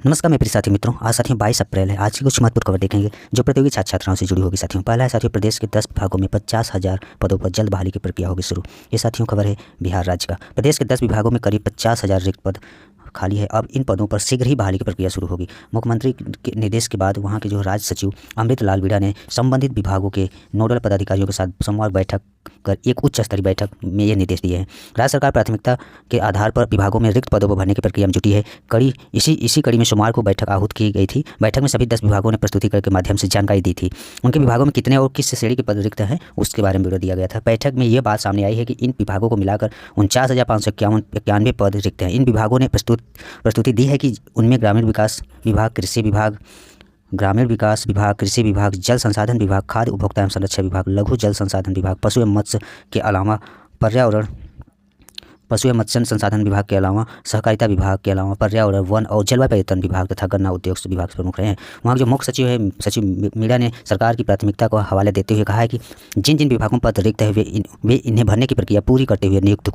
नमस्कार मेरे प्रिय साथी मित्रों, आज साथियों 22 अप्रैल है। आज की कुछ महत्वपूर्ण खबर देखेंगे जो प्रतियोगी छात्र छात्राओं से जुड़ी होगी। साथियों पहला है साथियों, प्रदेश के 10 विभागों में 50,000 पदों पर जल्द बहाली की प्रक्रिया होगी शुरू। ये साथियों खबर है बिहार राज्य का। प्रदेश के 10 विभागों में करीब 50,000 रिक्त पद खाली है। अब इन पदों पर शीघ्र ही बहाली की प्रक्रिया शुरू होगी। मुख्यमंत्री के निर्देश के बाद वहां के जो राज्य सचिव अमृत लाल वीणा ने संबंधित विभागों के नोडल पदाधिकारियों के साथ सोमवार बैठक कर एक उच्च स्तरीय बैठक में ये निर्देश दिए हैं। राज्य सरकार प्राथमिकता के आधार पर विभागों में रिक्त पदों को भरने की प्रक्रिया में जुटी है। इसी कड़ी में सोमवार को बैठक आहूत की गई थी। बैठक में सभी 10 विभागों ने प्रस्तुतिकरण के माध्यम से जानकारी दी थी। उनके विभागों में कितने और किस श्रेणी के पद रिक्त हैं उसके बारे में विवरण दिया गया था। बैठक में ये बात सामने आई है कि इन विभागों को मिलाकर 49,591 पद रिक्त हैं। इन विभागों ने प्रस्तुति दी है कि उनमें ग्रामीण विकास विभाग, कृषि विभाग, जल संसाधन विभाग, खाद्य उपभोक्ता एवं संरक्षण विभाग, लघु जल संसाधन विभाग, पशु एवं मत्स्य के अलावा पशु एवं मत्स्य संसाधन विभाग के अलावा सहकारिता विभाग के अलावा पर्यावरण, वन और जलवायु परिवर्तन विभाग तथा गन्ना उद्योग विभाग प्रमुख रहे हैं। वहाँ के जो मुख्य सचिव है, सचिव मीणा ने सरकार की प्राथमिकता को हवाले देते हुए कहा है कि जिन जिन विभागों पर रिक्त है वे इन्हें भरने की प्रक्रिया पूरी करते हुए नियुक्ति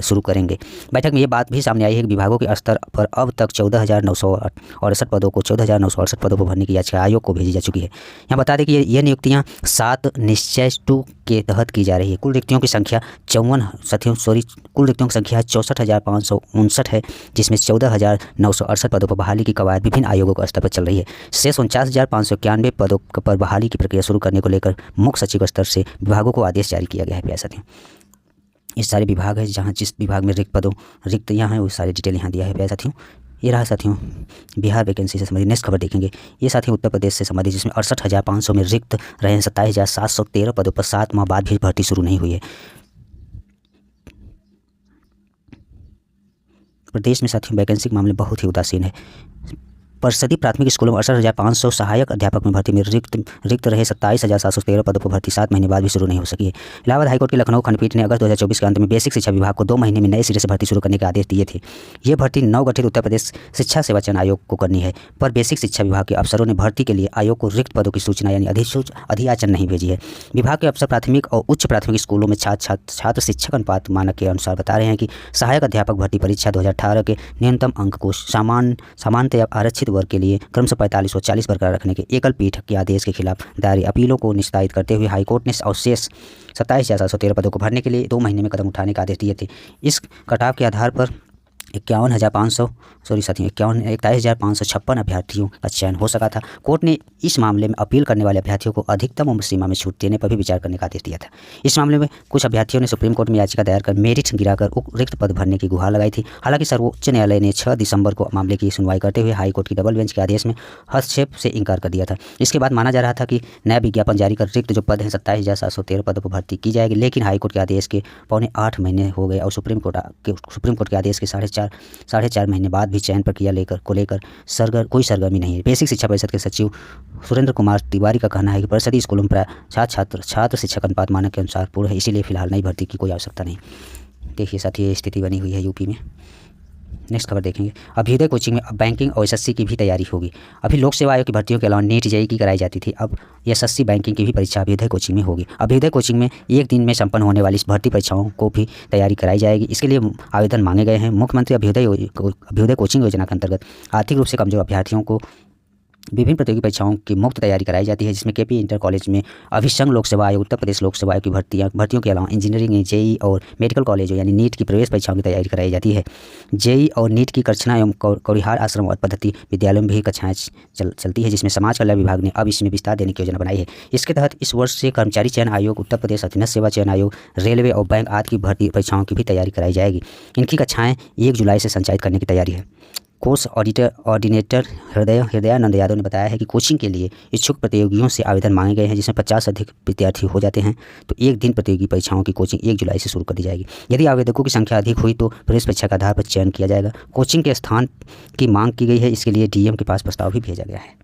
शुरू करेंगे। बैठक में ये बात भी सामने आई है कि विभागों के स्तर पर अब तक 14,968 पदों को भरने की याचिका आयोग को भेजी जा चुकी है। यहाँ बता दें कि ये नियुक्तियाँ 7 निश्चय 2 के तहत की जा रही है। कुल रिक्तियों की संख्या 64,559 है, जिसमें 14,968 पदों पर बहाली की कवायद विभिन्न आयोगों के स्तर पर चल रही है। शेष 49,591 पदों पर बहाली की प्रक्रिया शुरू करने को लेकर मुख्य सचिव स्तर से विभागों को आदेश जारी किया गया है। साथियों ये सारे विभाग है जहाँ जिस विभाग में रिक्त यहाँ है वो सारी डिटेल यहाँ दिया है। साथियों ये रहा साथियों बिहार वैकेंसी से संबंधित। नेक्स्ट खबर देखेंगे। ये साथियों उत्तर प्रदेश से संबंधित, जिसमें 68,500 में रिक्त रहे हैं। 27,713 पदों पर 7 माह बाद भी भर्ती शुरू नहीं हुई है। प्रदेश में साथियों वैकेंसी के मामले बहुत ही उदासीन है। परिषदीय प्राथमिक स्कूलों में 68,500 सहायक अध्यापक में भर्ती में रिक्त रहे 27,713 पदों पर भर्ती 7 महीने बाद भी शुरू नहीं हो सकी है। इलाहाबाद हाईकोर्ट की लखनऊ खंडपीठ ने अगस्त 2024 के अंत में बेसिक शिक्षा विभाग को 2 महीने में नए सिरे से भर्ती शुरू करने के आदेश दिए थे। ये भर्ती नवगठित उत्तर प्रदेश शिक्षा सेवा चयन आयोग को करनी है, पर बेसिक शिक्षा विभाग के अफसरों ने भर्ती के लिए आयोग को रिक्त पदों की सूचना यानी अधियाचन नहीं भेजी है। विभाग के अफसर प्राथमिक और उच्च प्राथमिक स्कूलों में छात्र शिक्षक अनुपात मानक के अनुसार बता रहे हैं कि सहायक अध्यापक भर्ती परीक्षा 2018 के न्यूनतम अंक को सामान्यतया आरक्षित वर्ग के लिए क्रमशः 45 और 40 बरकरार रखने के एकल पीठ के आदेश के खिलाफ दायर अपीलों को निस्तारित करते हुए हाईकोर्ट ने अवशेष 27,713 पदों को भरने के लिए 2 महीने में कदम उठाने का आदेश दिए थे। इस कटाव के आधार पर 41,556 अभ्यर्थियों का चयन हो सका था। कोर्ट ने इस मामले में अपील करने वाले अभ्यर्थियों को अधिकतम उम्र सीमा में छूट देने पर भी विचार करने का आदेश दिया था। इस मामले में कुछ अभ्यर्थियों ने सुप्रीम कोर्ट में याचिका दायर कर मेरिट गिराकर रिक्त पद भरने की गुहार लगाई थी। हालांकि सर्वोच्च न्यायालय ने 6 दिसंबर को मामले की सुनवाई करते हुए हाईकोर्ट की डबल बेंच के आदेश में हस्तक्षेप से इनकार कर दिया था। इसके बाद माना जा रहा था कि नया विज्ञापन जारी कर रिक्त जो पद हैं 27,713 पदों पर भर्ती की जाएगी, लेकिन हाईकोर्ट के आदेश के 8 महीने हो गए और सुप्रीम कोर्ट के आदेश के साढ़े चार महीने बाद भी चयन प्रक्रिया लेकर कोई सरगर्मी नहीं है। बेसिक शिक्षा परिषद के सचिव सुरेंद्र कुमार तिवारी का कहना है कि परिषदीय स्कूलों में छात्र शिक्षक अनुपात मानक के अनुसार पूर्ण है, इसीलिए फिलहाल नई भर्ती की कोई आवश्यकता नहीं। देखिए साथियों ये स्थिति बनी हुई है यूपी में। नेक्स्ट खबर देखेंगे। अभ्युदय कोचिंग में अब बैंकिंग और एसएससी की भी तैयारी होगी। अभी लोक सेवा आयोग की भर्तियों के अलावा नीट जेईई की कराई जाती थी, अब एसएससी बैंकिंग की भी परीक्षा अभ्युदय कोचिंग में होगी। अभ्युदय कोचिंग में एक दिन में संपन्न होने वाली इस भर्ती परीक्षाओं को भी तैयारी कराई जाएगी। इसके लिए आवेदन मांगे गए हैं। मुख्यमंत्री अभ्युदय कोचिंग योजना के अंतर्गत आर्थिक रूप से कमजोर अभ्यर्थियों को विभिन्न प्रतियोगी परीक्षाओं की मुफ्त तैयारी कराई जाती है, जिसमें केपी इंटर कॉलेज में अभिसंघ लोक सेवा आयोग, उत्तर प्रदेश लोक सेवा आयोग की भर्तियों के अलावा इंजीनियरिंग, जेईई और मेडिकल कॉलेज यानी नीट की प्रवेश परीक्षाओं की तैयारी कराई जाती है। जेईई और नीट की कक्षाएं एवं कौड़िहार आश्रम और पद्धति विद्यालयों में भी कक्षाएं चलती है, जिसमें समाज कल्याण विभाग ने अब इसमें विस्तार देने की योजना बनाई है। इसके तहत इस वर्ष से कर्मचारी चयन आयोग, उत्तर प्रदेश अधीनस्थ सेवा चयन आयोग, रेलवे और बैंक आदि की भर्ती परीक्षाओं की भी तैयारी कराई जाएगी। इनकी कक्षाएं 1 जुलाई से संचालित करने की तैयारी है। कोर्स ऑर्डिनेटर हृदयानंद यादव ने बताया है कि कोचिंग के लिए इच्छुक प्रतियोगियों से आवेदन मांगे गए हैं, जिसमें 50 से अधिक विद्यार्थी हो जाते हैं तो एक दिन प्रतियोगी परीक्षाओं की कोचिंग 1 जुलाई से शुरू कर दी जाएगी। यदि आवेदकों की संख्या अधिक हुई तो प्रवेश परीक्षा के आधार पर चयन किया जाएगा। कोचिंग के स्थान की मांग की गई है, इसके लिए डीएम के पास प्रस्ताव भी भेजा गया है।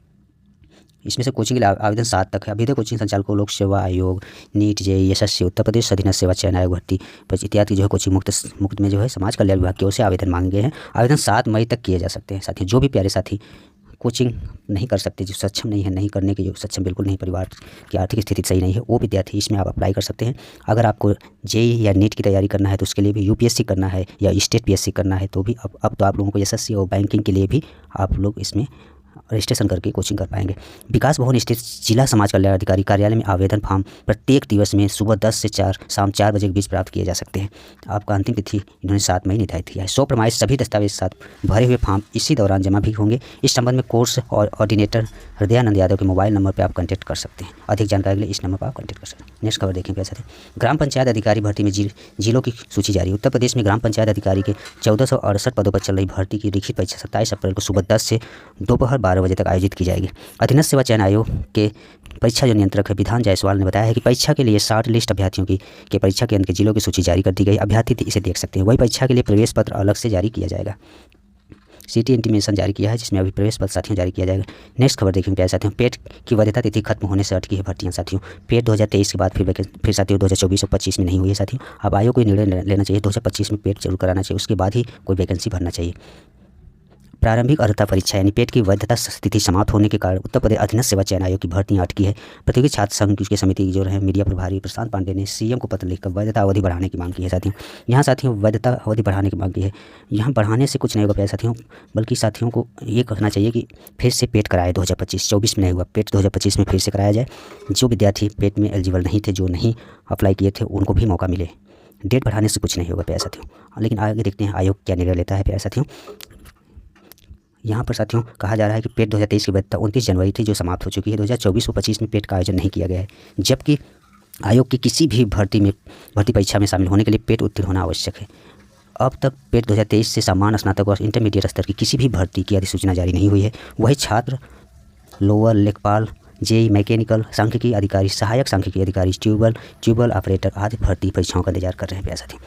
इसमें से कोचिंग के लिए आवेदन 7 तक है। अभ्युदय कोचिंग संचालकों, लोक सेवा आयोग, NEET JEE, SSC, Uttar Pradesh अधीनस्थ सेवा चयन आयोग भर्ती इत्यादि जो है कोचिंग मुक्त में जो है समाज कल्याण विभाग की ओर से आवेदन मांगे गए हैं। आवेदन 7 मई तक किए जा सकते हैं। साथियों जो भी प्यारे साथी कोचिंग नहीं कर सकते, जो सक्षम नहीं है, नहीं करने के जो सक्षम बिल्कुल नहीं, परिवार की आर्थिक स्थिति सही नहीं है, वो विद्यार्थी इसमें आप अप्लाई कर सकते हैं। अगर आपको जेईई या नीट की तैयारी करना है तो उसके लिए भी, यूपीएससी करना है या स्टेट पीएससी करना है तो भी अब तो आप लोगों को एसएससी और बैंकिंग के लिए भी आप लोग इसमें रजिस्ट्रेशन करके कोचिंग कर पाएंगे। विकास भवन स्थित जिला समाज कल्याण अधिकारी कार्यालय में आवेदन फॉर्म प्रत्येक दिवस में सुबह 10 से 4 शाम 4 बजे के बीच प्राप्त किए जा सकते हैं। आपका अंतिम तिथि इन्होंने 7 मई निर्धारित किया है। 100 प्रमाणित सभी दस्तावेज साथ भरे हुए फॉर्म इसी दौरान जमा भी होंगे। इस संबंध में कोर्स और ऑर्डिनेटर हृदयानंद यादव के मोबाइल नंबर पर आप कॉन्टैक्ट कर सकते हैं। अधिक जानकारी के लिए इस नंबर पर आप कॉन्टैक्ट कर सकते हैं। नेक्स्ट खबर देखें कैसे थे। ग्राम पंचायत अधिकारी भर्ती में जिलों की सूची जारी। उत्तर प्रदेश में ग्राम पंचायत अधिकारी के 1468 पदों पर चल रही भर्ती की लिखित परीक्षा 27 अप्रैल को सुबह 10 से दोपहर 12 बजे तक आयोजित की जाएगी। अधीनस्थ सेवा चयन आयोग के परीक्षा जो नियंत्रक है विधान जायसवाल ने बताया है कि परीक्षा के लिए 60 लिस्ट अभ्यर्थियों की के परीक्षा केंद्र के जिलों की सूची जारी कर दी गई। अभ्यर्थी इसे देख सकते हैं। वही परीक्षा के लिए प्रवेश पत्र अलग से जारी किया जाएगा। सिटी इंटीमेशन जारी किया है, जिसमें अभी प्रवेश पत्र साथियों जारी किया जाएगा। नेक्स्ट खबर देखेंगे प्यारे साथियों। पेट की वैधता तिथि खत्म होने से अटकी है भर्तियां साथियों। पेट 2023 के बाद फिर साथियों 2024 और 25 में नहीं हुई है साथियों। अब आयोग को निर्णय लेना चाहिए 2025 में पेट जरूर कराना चाहिए, उसके बाद ही कोई वैकेंसी भरना चाहिए। प्रारंभिक अर्हता परीक्षा यानी पेट की वैधता तिथि समाप्त होने के कारण उत्तर प्रदेश अधीनस्थ सेवा चयन आयोग की भर्तियां अटकी है। प्रतियोगी छात्र संघ की समिति जो रहे मीडिया प्रभारी प्रशांत पांडे ने सीएम को पत्र लिखकर वैधता अवधि बढ़ाने की मांग की है साथियों। यहाँ साथियों वैधता अवधि बढ़ाने की मांग की है। यहाँ बढ़ाने से कुछ नहीं होगा प्यारे साथियों, बल्कि साथियों को ये कहना चाहिए कि फिर से पेट कराए 2025-24 में नहीं हुआ, पेट 2025 में फिर से कराया जाए। जो विद्यार्थी पेट में एलिजिबल नहीं थे, जो नहीं अप्लाई किए थे, उनको भी मौका मिले। डेट बढ़ाने से कुछ नहीं होगा प्यारे साथियों, लेकिन आगे देखते हैं आयोग क्या निर्णय लेता है प्यारे साथियों। यहाँ पर साथियों कहा जा रहा है कि पेट 2023 की वैधता 29 जनवरी थी, जो समाप्त हो चुकी है। 2024 और 25 में पेट का आयोजन नहीं किया गया है, जबकि आयोग की किसी भी भर्ती परीक्षा में शामिल होने के लिए पेट उत्तीर्ण होना आवश्यक है। अब तक पेट 2023 से सामान्य, स्नातक और इंटरमीडिएट स्तर की किसी भी भर्ती की अधिसूचना जारी नहीं हुई है। वही छात्र लोअर लेखपाल, जेईई मैकेनिकल, सांख्यिकी अधिकारी, सहायक सांख्यिकी अधिकारी, ट्यूबवेल ऑपरेटर आदि भर्ती परीक्षाओं का इंतजार कर रहे हैं प्यारे साथियों।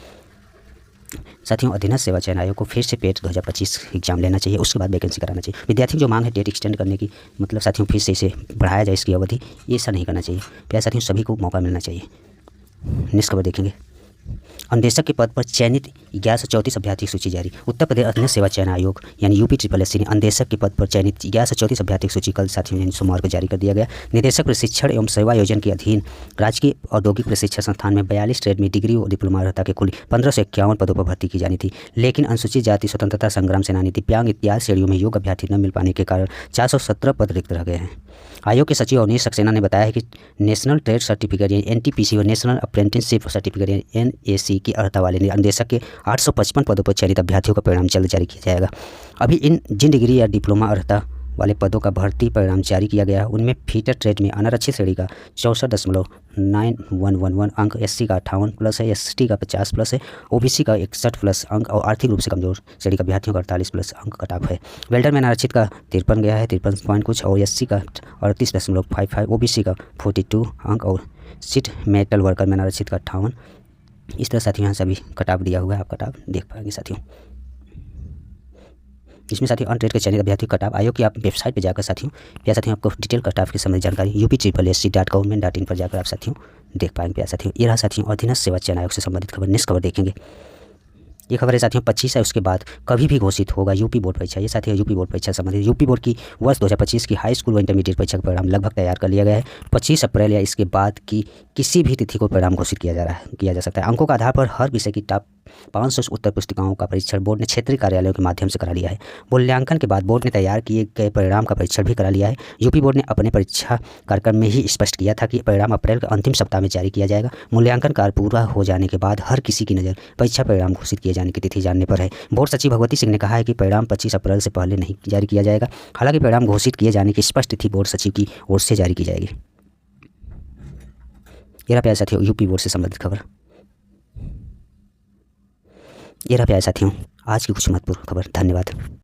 अधीनस्थ सेवा चयन आयोग को फिर से पेट 2025 एग्जाम लेना चाहिए, उसके बाद वैकेंसी कराना चाहिए। विद्यार्थियों जो मांग है डेट एक्सटेंड करने की, मतलब साथियों फिर से इसे बढ़ाया जाए इसकी अवधि, ये ऐसा नहीं करना चाहिए प्यारे साथियों, सभी को मौका मिलना चाहिए। नेक्स्ट खबर देखेंगे। अनुदेशक के पद पर चयनित 1134 अभ्यर्थी की सूची जारी। उत्तर प्रदेश अधीनस्थ सेवा चयन आयोग यानी UPSSC ने अनुदेशक के पद पर चयनित 1134 अभ्यर्थी की सूची कल साथियों यानी सोमवार को जारी कर दिया गया। निदेशक प्रशिक्षण एवं सेवा योजना के अधीन राजकीय औद्योगिक प्रशिक्षण संस्थान में 42 ट्रेड में डिग्री और डिप्लोमा अर्हता के कुल 1551 पदों पर भर्ती की जानी थी, लेकिन अनुसूचित जाति, स्वतंत्रता संग्राम सेनानी, दिव्यांग इत्यादि श्रेणियों में योग्य अभ्यर्थी न मिल पाने के कारण 417 पद रिक्त रह गए हैं। आयोग के सचिव अवनीश सक्सेना ने बताया है कि नेशनल ट्रेड सर्टिफिकेट यानी NTPC और नेशनल अप्रेंटिसशिप सर्टिफिकेट यानी NAC की अर्हता वाले अनुदेशक के 855 पदों पर चयनित अभ्यर्थियों का परिणाम जल्द जारी किया जाएगा। अभी जिन डिग्री या डिप्लोमा अर्हता वाले पदों का भर्ती परिणाम जारी किया गया है, उनमें फीटर ट्रेड में अनारक्षित श्रेणी का 64.9111 अंक, SC का 58 प्लस है, ST का 50 प्लस है, OBC का 61 प्लस अंक और आर्थिक रूप से कमजोर श्रेणी का अभ्यर्थियों का 48 प्लस अंक कट ऑफ है। वेल्डर में अनारक्षित का 53 गया है, 53 पॉइंट कुछ, और SC का 38.55, OBC का 42 अंक और सीट मेटल वर्कर में अनारक्षित का 58। इस तरह साथियों यहाँ सभी कट ऑफ दिया हुआ है, आप कट ऑफ देख पाएंगे साथियों। इसमें साथियों अनट्रेड के चयनित अभ्यर्थी कट ऑफ आयोग की आप वेबसाइट पर जाकर साथियों या साथियों आपको डिटेल कट ऑफ की संबंधित जानकारी UPSSC.government.in पर जाकर आप साथियों देख पाएंगे प्यारे साथियों। ये रहा साथियों अधीनस्थ सेवा चयन आयोग से संबंधित खबर। नेक्स्ट खबर देखेंगे। ये खबर है साथियों 25 है, उसके बाद कभी भी घोषित होगा यूपी बोर्ड परीक्षा। ये साथियों यूपी बोर्ड परीक्षा संबंधित यूपी बोर्ड की वर्ष 2025 की हाई स्कूल व इंटरमीडिएट परीक्षा का परिणाम लगभग तैयार कर लिया गया है। 25 अप्रैल या इसके बाद की किसी भी तिथि को परिणाम घोषित किया जा सकता है। अंकों के आधार पर हर विषय की टॉप 500 उत्तर पुस्तिकाओं का परीक्षण बोर्ड ने क्षेत्रीय कार्यालयों के माध्यम से करा लिया है। मूल्यांकन के बाद बोर्ड ने तैयार किए गए परिणाम का परीक्षण भी करा लिया है। यूपी बोर्ड ने अपने परीक्षा कार्यक्रम में ही स्पष्ट किया था कि परिणाम अप्रैल के अंतिम सप्ताह में जारी किया जाएगा। मूल्यांकन कार्य पूरा हो जाने के बाद हर किसी की नज़र परीक्षा परिणाम घोषित किए जाने की तिथि जानने पर है। बोर्ड सचिव भगवती सिंह ने कहा है कि परिणाम 25 अप्रैल से पहले नहीं जारी किया जाएगा। हालांकि परिणाम घोषित किए जाने की स्पष्ट तिथि बोर्ड सचिव की ओर से जारी की जाएगी। ये प्यारे साथियों यूपी बोर्ड से संबंधित खबर। ये रहा प्यारे साथियों आज की कुछ महत्वपूर्ण खबर। धन्यवाद।